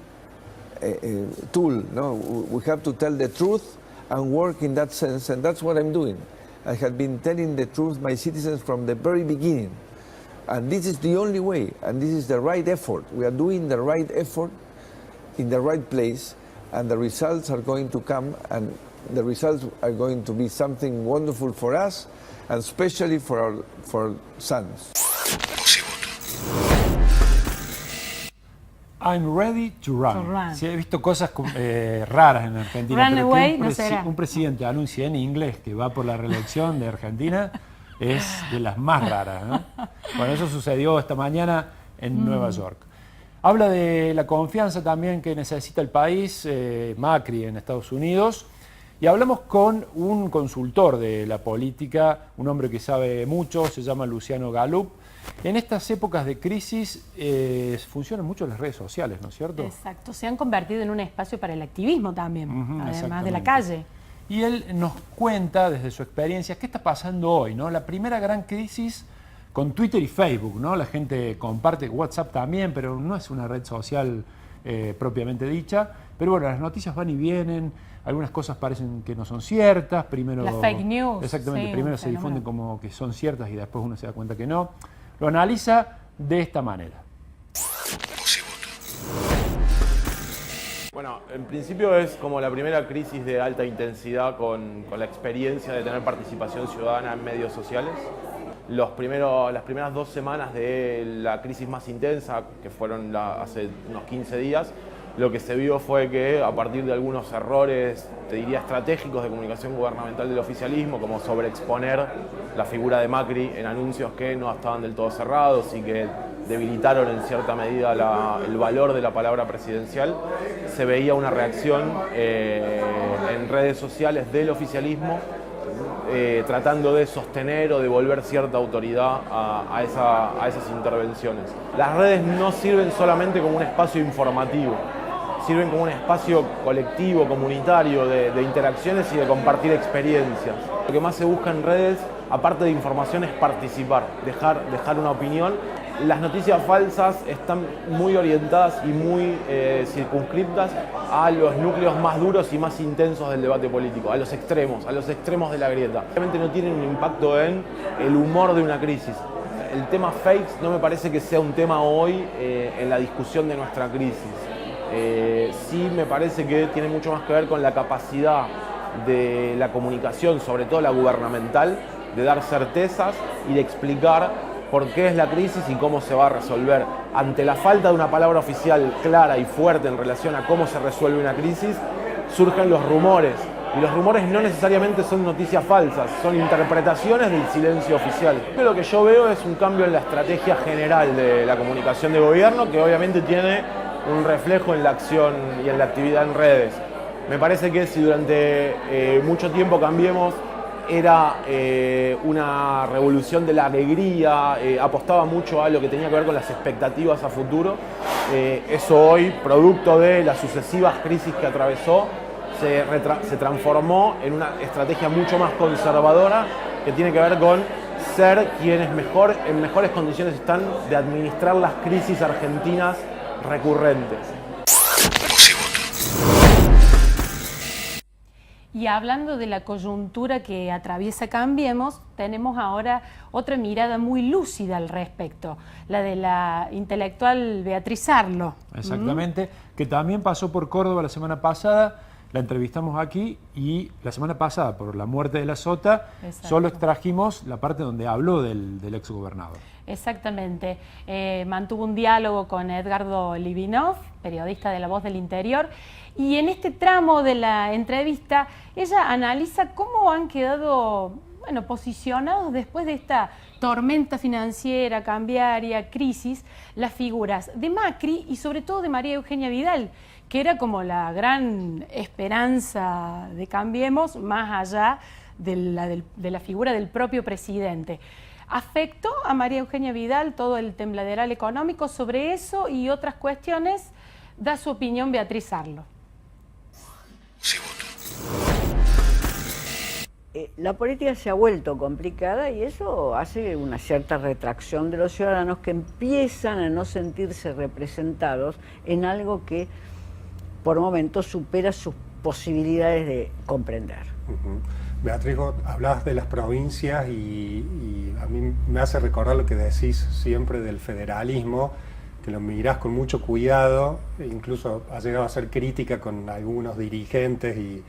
tool. No, we have to tell the truth and work in that sense, and that's what I'm doing. I have been telling the truth, my citizens, from the very beginning. And this is the only way, and this is the right effort. We are doing the right effort in the right place, and the results are going to come, and the results are going to be something wonderful for us, and especially for our sons. I'm ready to run. To run. Sí, he visto cosas raras en Argentina. Run pero away, que no será. un presidente anuncie en inglés que va por la reelección de Argentina es de las más raras, ¿no? Bueno, eso sucedió esta mañana en Nueva York. Habla de la confianza también que necesita el país, Macri en Estados Unidos. Y hablamos con un consultor de la política, un hombre que sabe mucho, se llama Luciano Galup. En estas épocas de crisis funcionan mucho las redes sociales, ¿no es cierto? Exacto, se han convertido en un espacio para el activismo también, además de la exactamente. calle. Y él nos cuenta desde su experiencia qué está pasando hoy, ¿no? La primera gran crisis con Twitter y Facebook, ¿no? La gente comparte WhatsApp también, pero no es una red social propiamente dicha. Pero bueno, las noticias van y vienen, algunas cosas parecen que no son ciertas. Primero, las fake news. Exactamente, sí, primero se difunden como que son ciertas y después uno se da cuenta que no. Lo analiza de esta manera. Bueno, en principio es como la primera crisis de alta intensidad con la experiencia de tener participación ciudadana en medios sociales. Las primeras 2 semanas de la crisis más intensa, que fueron hace unos 15 días, lo que se vio fue que a partir de algunos errores, te diría estratégicos de comunicación gubernamental del oficialismo, como sobreexponer la figura de Macri en anuncios que no estaban del todo cerrados y que debilitaron en cierta medida el valor de la palabra presidencial, se veía una reacción en redes sociales del oficialismo tratando de sostener o devolver cierta autoridad a esas intervenciones. Las redes no sirven solamente como un espacio informativo, sirven como un espacio colectivo, comunitario, de interacciones y de compartir experiencias. Lo que más se busca en redes, aparte de información, es participar, dejar una opinión. Las noticias falsas están muy orientadas y muy circunscriptas a los núcleos más duros y más intensos del debate político, a los extremos de la grieta. Realmente no tienen un impacto en el humor de una crisis. El tema fakes no me parece que sea un tema hoy en la discusión de nuestra crisis. Sí me parece que tiene mucho más que ver con la capacidad de la comunicación, sobre todo la gubernamental, de dar certezas y de explicar por qué es la crisis y cómo se va a resolver. Ante la falta de una palabra oficial clara y fuerte en relación a cómo se resuelve una crisis, surgen los rumores. Y los rumores no necesariamente son noticias falsas, son interpretaciones del silencio oficial. Lo que yo veo es un cambio en la estrategia general de la comunicación de gobierno, que obviamente tiene un reflejo en la acción y en la actividad en redes. Me parece que si durante mucho tiempo Cambiemos era una revolución de la alegría, apostaba mucho a lo que tenía que ver con las expectativas a futuro, eso hoy, producto de las sucesivas crisis que atravesó, se transformó en una estrategia mucho más conservadora que tiene que ver con ser quienes en mejores condiciones están de administrar las crisis argentinas recurrentes. Y hablando de la coyuntura que atraviesa Cambiemos, tenemos ahora otra mirada muy lúcida al respecto, la de la intelectual Beatriz Arlo. Exactamente, que también pasó por Córdoba la semana pasada, la entrevistamos aquí y la semana pasada, por la muerte de la Sota, solo extrajimos la parte donde habló del exgobernador. Exactamente, mantuvo un diálogo con Edgardo Livinov, periodista de La Voz del Interior, y en este tramo de la entrevista ella analiza cómo han quedado posicionados después de esta tormenta financiera, cambiaria, crisis, las figuras de Macri y sobre todo de María Eugenia Vidal, que era como la gran esperanza de Cambiemos, más allá de la figura del propio presidente. ¿Afectó a María Eugenia Vidal todo el tembladeral económico? Sobre eso y otras cuestiones da su opinión Beatriz Arlo. La política se ha vuelto complicada y eso hace una cierta retracción de los ciudadanos que empiezan a no sentirse representados en algo que por momentos supera sus posibilidades de comprender. Beatriz, hablabas de las provincias y a mí me hace recordar lo que decís siempre del federalismo, que lo mirás con mucho cuidado, incluso ha llegado a ser crítica con algunos dirigentes y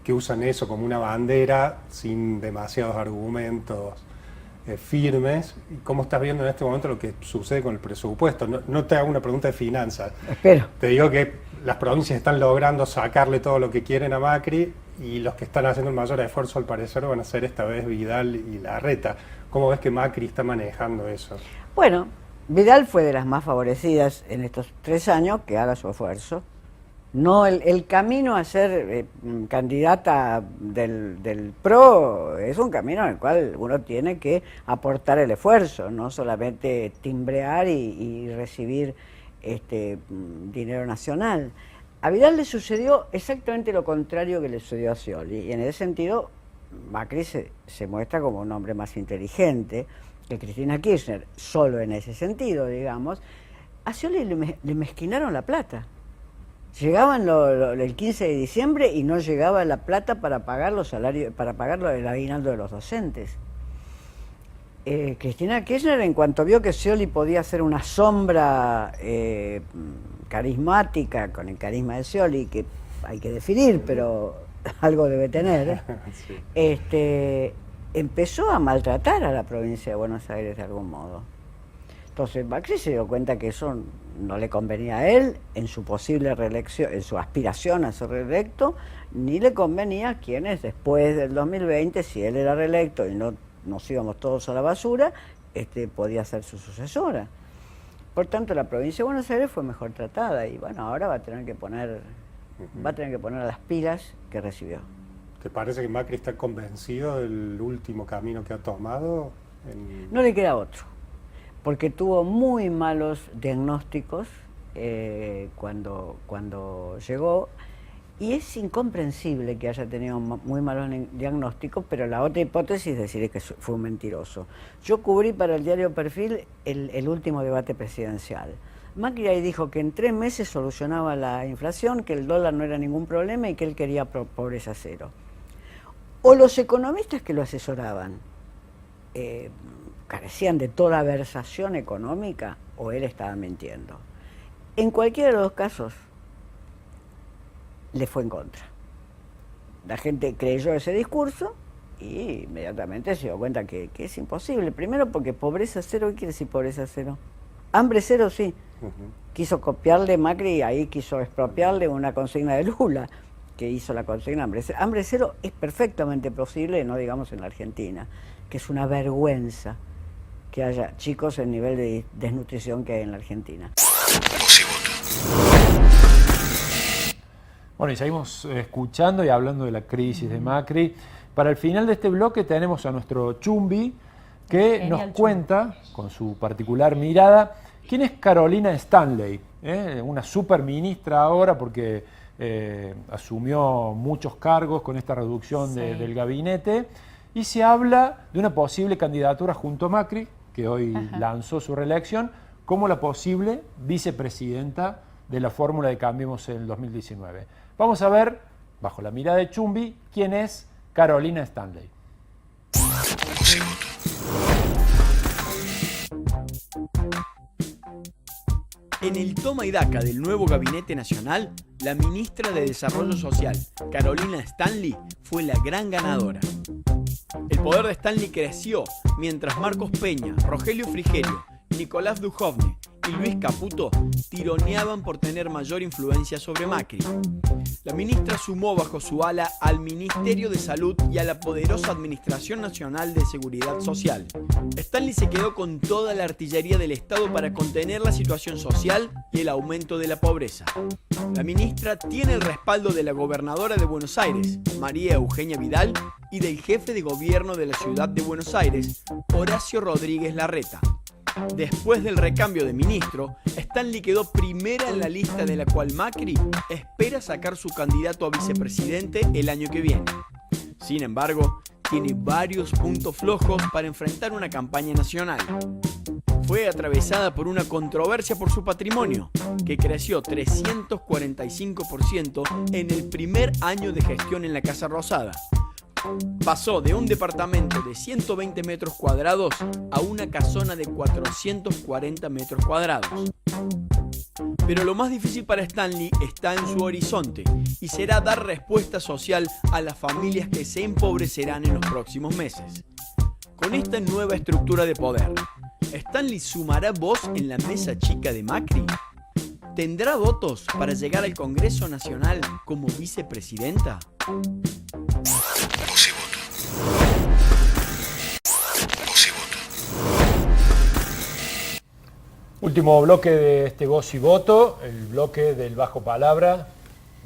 que usan eso como una bandera sin demasiados argumentos firmes. ¿Y cómo estás viendo en este momento lo que sucede con el presupuesto? No te hago una pregunta de finanzas. Espero. Te digo que las provincias están logrando sacarle todo lo que quieren a Macri y los que están haciendo el mayor esfuerzo al parecer van a ser esta vez Vidal y Larreta. ¿Cómo ves que Macri está manejando eso? Bueno, Vidal fue de las más favorecidas en estos 3 años, que haga su esfuerzo. No, el camino a ser candidata del PRO es un camino en el cual uno tiene que aportar el esfuerzo, no solamente timbrear y recibir dinero nacional. A Vidal le sucedió exactamente lo contrario que le sucedió a Scioli, y en ese sentido Macri se muestra como un hombre más inteligente que Cristina Kirchner, solo en ese sentido, digamos. A Scioli le mezquinaron la plata. Llegaban el 15 de diciembre y no llegaba la plata para pagar los salarios, para pagar el aguinaldo de los docentes. Cristina Kirchner, en cuanto vio que Scioli podía ser una sombra carismática, con el carisma de Scioli, que hay que definir, pero algo debe tener, sí. Empezó a maltratar a la provincia de Buenos Aires de algún modo. Entonces Macri se dio cuenta que eso no le convenía a él en su posible reelección, en su aspiración a ser reelecto, ni le convenía a quienes después del 2020, si él era reelecto y no nos íbamos todos a la basura, podía ser su sucesora. Por tanto, la provincia de Buenos Aires fue mejor tratada y bueno, ahora va a tener que poner las pilas que recibió. ¿Te parece que Macri está convencido del último camino que ha tomado? No le queda otro, porque tuvo muy malos diagnósticos cuando llegó, y es incomprensible que haya tenido muy malos diagnósticos, pero la otra hipótesis es decir que fue un mentiroso. Yo cubrí para el diario Perfil el último debate presidencial. Macri ahí dijo que en 3 meses solucionaba la inflación, que el dólar no era ningún problema y que él quería pobreza cero. O los economistas que lo asesoraban carecían de toda versación económica, o él estaba mintiendo. En cualquiera de los dos casos, le fue en contra. La gente creyó ese discurso y inmediatamente se dio cuenta que es imposible. Primero porque pobreza cero, ¿qué quiere decir pobreza cero? Hambre cero, sí. Quiso copiarle Macri y ahí quiso expropiarle una consigna de Lula, que hizo la consigna hambre cero. Hambre cero es perfectamente posible, no digamos en la Argentina, que es una vergüenza que haya chicos en nivel de desnutrición que hay en la Argentina. Bueno, y seguimos escuchando y hablando de la crisis de Macri. Para el final de este bloque tenemos a nuestro Chumbi, que nos cuenta, con su particular mirada, quién es Carolina Stanley, una superministra ahora porque asumió muchos cargos con esta reducción del gabinete, y se habla de una posible candidatura junto a Macri, que hoy lanzó su reelección, como la posible vicepresidenta de la fórmula de Cambiemos en el 2019. Vamos a ver, bajo la mirada de Chumbi, quién es Carolina Stanley. En el toma y daca del nuevo Gabinete Nacional, la ministra de Desarrollo Social, Carolina Stanley, fue la gran ganadora. El poder de Stanley creció mientras Marcos Peña, Rogelio Frigerio, Nicolás Dujovne y Luis Caputo tironeaban por tener mayor influencia sobre Macri. La ministra sumó bajo su ala al Ministerio de Salud y a la poderosa Administración Nacional de Seguridad Social. Stanley se quedó con toda la artillería del Estado para contener la situación social y el aumento de la pobreza. La ministra tiene el respaldo de la gobernadora de Buenos Aires, María Eugenia Vidal, y del jefe de gobierno de la ciudad de Buenos Aires, Horacio Rodríguez Larreta. Después del recambio de ministro, Stanley quedó primera en la lista de la cual Macri espera sacar su candidato a vicepresidente el año que viene. Sin embargo, tiene varios puntos flojos para enfrentar una campaña nacional. Fue atravesada por una controversia por su patrimonio, que creció 345% en el primer año de gestión en la Casa Rosada. Pasó de un departamento de 120 metros cuadrados a una casona de 440 metros cuadrados. Pero lo más difícil para Stanley está en su horizonte y será dar respuesta social a las familias que se empobrecerán en los próximos meses. Con Con esta nueva estructura de poder, ¿Stanley sumará voz en la mesa chica de Macri? ¿Tendrá votos para llegar al Congreso Nacional como vicepresidenta? Último bloque de este Voz y Voto, el bloque del Bajo Palabra,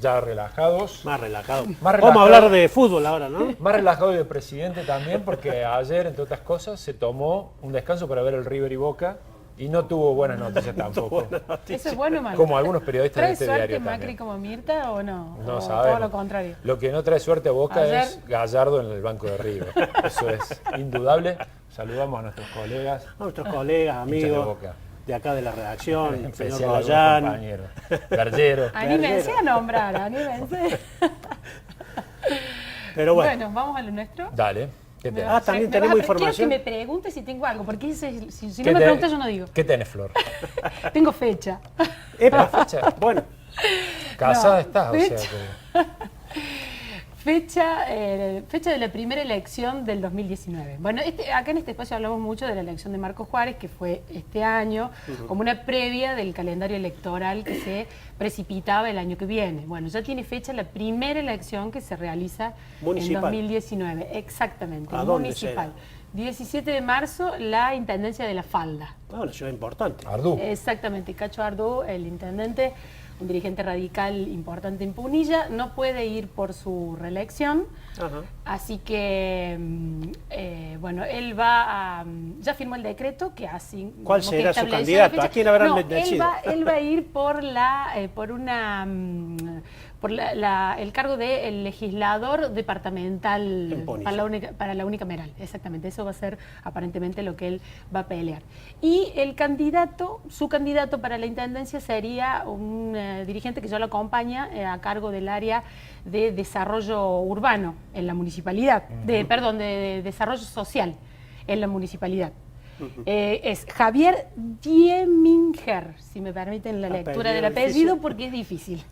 ya relajados. Más relajado. Más Vamos a hablar de fútbol ahora, ¿no? Más relajado y de presidente también, porque ayer, entre otras cosas, se tomó un descanso para ver el River y Boca y no tuvo buenas noticias tampoco. ¿Eso es bueno o malo? Como algunos periodistas de este ¿Trae diario suerte Macri también. como Mirta o no? No o sabemos. todo lo contrario. Lo que no trae suerte a Boca Ayer- es Gallardo en el banco de River. Eso es indudable. Saludamos a nuestros colegas. A nuestros colegas, hinchas de amigos Boca. de acá de la redacción, En el señor especial algunos Rollán. compañeros. Gallero. Anímense a nombrar, anímense. Pero bueno. Vamos a lo nuestro. Dale. ¿Qué tenés? Ah, también Me vas tenemos a- información. Quiero que me preguntes si tengo algo, porque si ¿Qué no me te- preguntas yo no digo. ¿Qué tenés, Flor? Tengo fecha. Epa, fecha. Bueno, Casada No, estás, o sea fecha. que... Fecha de la primera elección del 2019. Bueno, acá en este espacio hablamos mucho de la elección de Marcos Juárez, que fue este año, como una previa del calendario electoral que se precipitaba el año que viene. Bueno, ya tiene fecha la primera elección que se realiza Municipal. en 2019. Exactamente, ¿A dónde municipal. 17 de marzo, la Intendencia de La Falda. ah, una ciudad importante. Ardú. Exactamente, Cacho Ardú, el intendente, un dirigente radical importante en Punilla, no puede ir por su reelección, Ajá. así que, bueno, él va a... ya firmó el decreto que así... ¿Cuál como que será su estableció candidato? la fecha. ¿A quién habrán No, decidido? él va a ir por el cargo de el legislador departamental En Punilla. para la unicameral, exactamente, eso va a ser aparentemente lo que él va a pelear. Y su candidato para la intendencia sería un dirigente que ya lo acompaña a cargo del área de desarrollo urbano en la municipalidad, de desarrollo social en la municipalidad. Es Javier Dieminger, si me permiten la lectura del Apellido apellido, difícil. porque es difícil.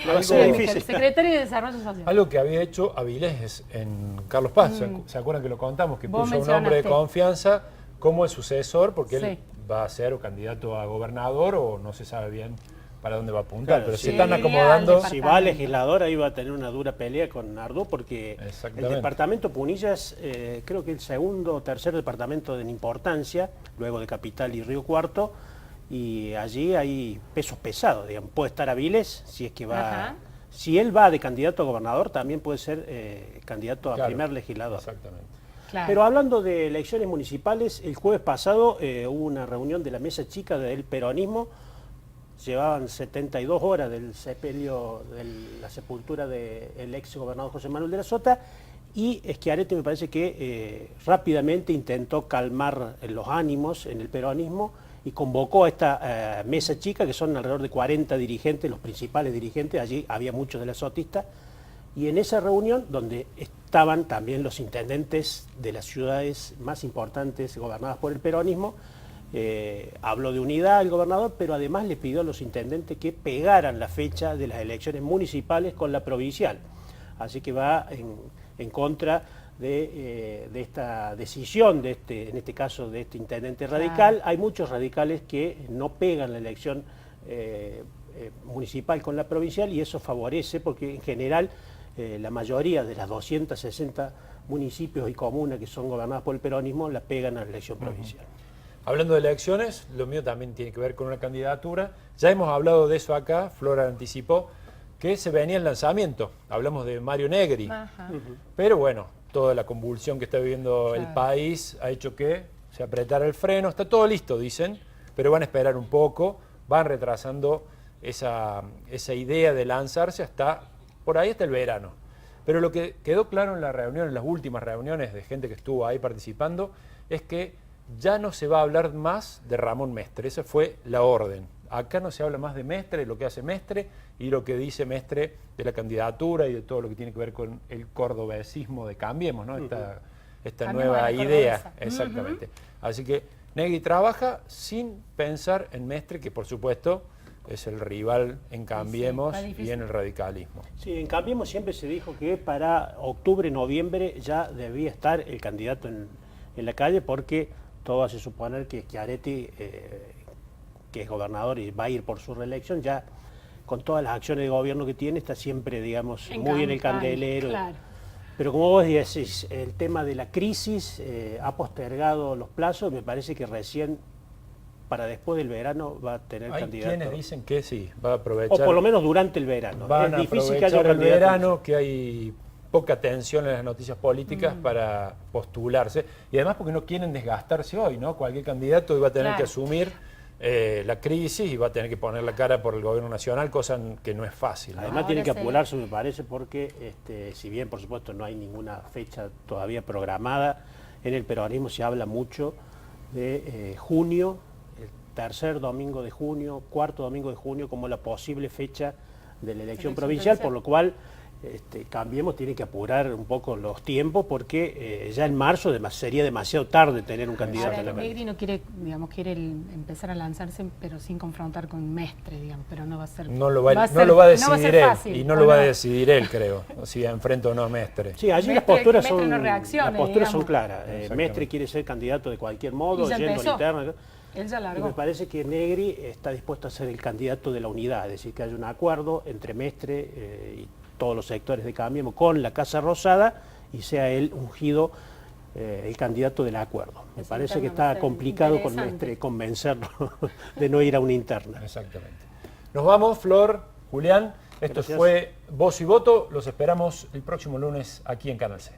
No va a ser Dieminger, difícil. secretario de Desarrollo Social. Algo que había hecho Avilés en Carlos Paz. ¿Se acuerdan que lo contamos? Que Vos puso un hombre de mencionaste. confianza como el sucesor, porque él Sí. va a ser o candidato a gobernador o no se sabe bien para dónde va a apuntar. Claro, pero sí. se están Iría acomodando. al Si va a legislador, ahí va a tener una dura pelea con Ardú, porque el Exactamente. departamento Punilla es, creo que el segundo o tercer departamento en importancia, luego de Capital y Río Cuarto, y allí hay pesos pesados, digamos. Puede estar Avilés, si es que va... Ajá. Si él va de candidato a gobernador, también puede ser candidato a Claro, primer legislador. Exactamente. Claro. Pero hablando de elecciones municipales, el jueves pasado hubo una reunión de la mesa chica del peronismo. Llevaban 72 horas del sepelio, de la sepultura del ex gobernador José Manuel de la Sota, y Schiaretti me parece que rápidamente intentó calmar los ánimos en el peronismo y convocó a esta mesa chica, que son alrededor de 40 dirigentes, los principales dirigentes, allí había muchos de la Sotista, y en esa reunión, donde estaban también los intendentes de las ciudades más importantes gobernadas por el peronismo, habló de unidad el gobernador, pero además le pidió a los intendentes que pegaran la fecha de las elecciones municipales con la provincial. Así que va en contra de esta decisión, en este caso de este intendente radical. Hay muchos radicales que no pegan la elección municipal con la provincial, y eso favorece, porque en general la mayoría de las 260 municipios y comunas que son gobernadas por el peronismo la pegan a la elección provincial. Hablando de elecciones, lo mío también tiene que ver con una candidatura. Ya hemos hablado de eso acá, Flora anticipó que se venía el lanzamiento. Hablamos de Mario Negri. Ajá. Pero bueno, toda la convulsión que está viviendo el país ha hecho que se apretara el freno. Está todo listo, dicen, pero van a esperar un poco, van retrasando esa idea de lanzarse por ahí hasta el verano. Pero lo que quedó claro en la reunión, en las últimas reuniones de gente que estuvo ahí participando, es que ya no se va a hablar más de Ramón Mestre. Esa fue la orden. Acá no se habla más de Mestre, lo que hace Mestre y lo que dice Mestre de la candidatura y de todo lo que tiene que ver con el cordobesismo de Cambiemos, ¿no? Esta Cambiemos nueva a la idea. cordobesa. Exactamente. Así que Negri trabaja sin pensar en Mestre, que por supuesto es el rival en Cambiemos está difícil. y en el radicalismo. Sí, en Cambiemos siempre se dijo que para octubre, noviembre ya debía estar el candidato en en la calle porque todo hace suponer que Schiaretti, que es gobernador y va a ir por su reelección, ya con todas las acciones de gobierno que tiene, está siempre, digamos, muy en el candelero. Claro. Pero como vos decís, el tema de la crisis ha postergado los plazos, me parece que recién para después del verano va a tener candidato. Hay quienes dicen que sí, va a aprovechar. O por lo menos durante el verano. Van es difícil a que haya aprovechar el candidato. verano, que hay poca atención en las noticias políticas para postularse. Y además porque no quieren desgastarse hoy, ¿no? Cualquier candidato iba a tener que asumir la crisis y va a tener que poner la cara por el gobierno nacional, cosa que no es fácil, ¿no? Además tiene que apurarse, me parece, porque si bien por supuesto no hay ninguna fecha todavía programada, en el peronismo se habla mucho de junio, el tercer domingo de junio, cuarto domingo de junio como la posible fecha de la elección provincial, por lo cual Cambiemos tiene que apurar un poco los tiempos porque ya en marzo sería demasiado tarde tener un candidato en la calle. Negri no quiere, digamos, empezar a lanzarse, pero sin confrontar con Mestre, digamos, pero no va a ser. No lo va a decidir él, y no lo va a decidir él, creo, si enfrenta o no a Mestre. Sí, allí las posturas son claras. Mestre quiere ser candidato de cualquier modo, yendo a la interna. Él ya largó. Y me parece que Negri está dispuesto a ser el candidato de la unidad, es decir, que haya un acuerdo entre Mestre y todos los sectores de Cambiemos con la Casa Rosada y sea él ungido el candidato del acuerdo. Me parece que está complicado con Mestre convencerlo de no ir a una interna. Exactamente. Nos vamos, Flor, Julián. Esto fue Voz y Voto. Los esperamos el próximo lunes aquí en Canal C.